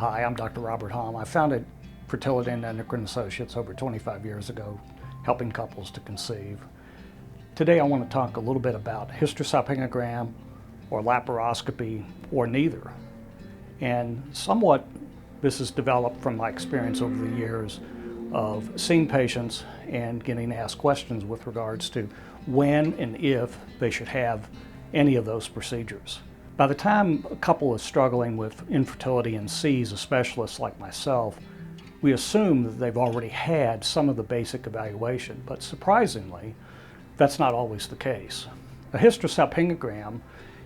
Hi, I'm Dr. Robert Homm. I founded Fertility and Endocrine Associates over 25 years ago, helping couples to conceive. Today I want to talk a little bit about hysterosalpingogram or laparoscopy or neither. And somewhat this is developed from my experience over the years of seeing patients and getting asked questions with regards to when and if they should have any of those procedures. By the time a couple is struggling with infertility and sees a specialist like myself, we assume that they've already had some of the basic evaluation, but surprisingly, that's not always the case. A hysterosalpingogram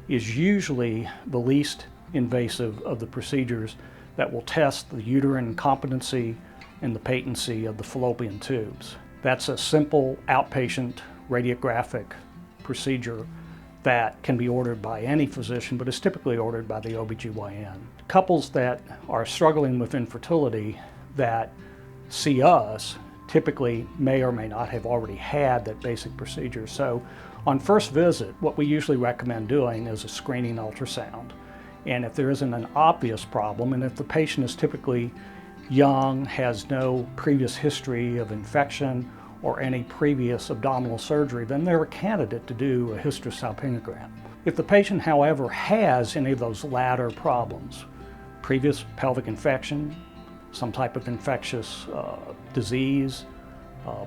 is usually the least invasive of the procedures that will test the uterine competency and the patency of the fallopian tubes. That's a simple outpatient radiographic procedure that can be ordered by any physician, but is typically ordered by the OBGYN. Couples that are struggling with infertility that see us typically may or may not have already had that basic procedure. So on first visit, what we usually recommend doing is a screening ultrasound. And if there isn't an obvious problem, and if the patient is typically young, has no previous history of infection or any previous abdominal surgery, then they're a candidate to do a hysterosalpingogram. If the patient, however, has any of those latter problems, previous pelvic infection, some type of infectious disease,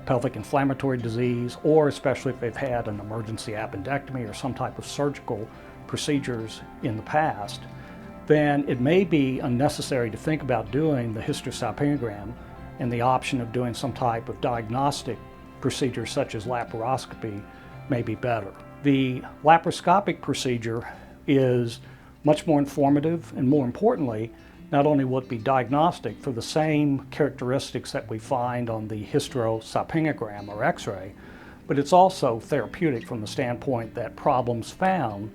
pelvic inflammatory disease, or especially if they've had an emergency appendectomy or some type of surgical procedures in the past, then it may be unnecessary to think about doing the hysterosalpingogram, and the option of doing some type of diagnostic procedure such as laparoscopy may be better. The laparoscopic procedure is much more informative, and more importantly, not only will it be diagnostic for the same characteristics that we find on the hysterosalpingogram or x-ray, but it's also therapeutic from the standpoint that problems found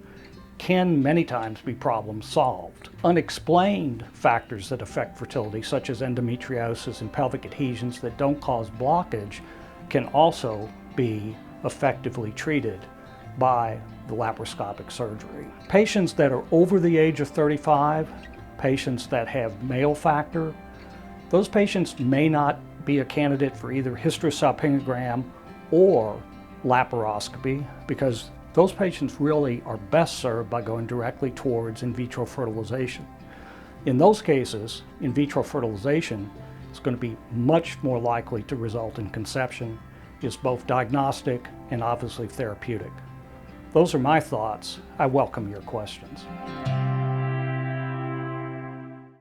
can many times be problem solved. Unexplained factors that affect fertility, such as endometriosis and pelvic adhesions that don't cause blockage, can also be effectively treated by the laparoscopic surgery. Patients that are over the age of 35, patients that have male factor, those patients may not be a candidate for either hysterosalpingogram or laparoscopy, because those patients really are best served by going directly towards in vitro fertilization. In those cases, in vitro fertilization is going to be much more likely to result in conception, is both diagnostic and obviously therapeutic. Those are my thoughts. I welcome your questions.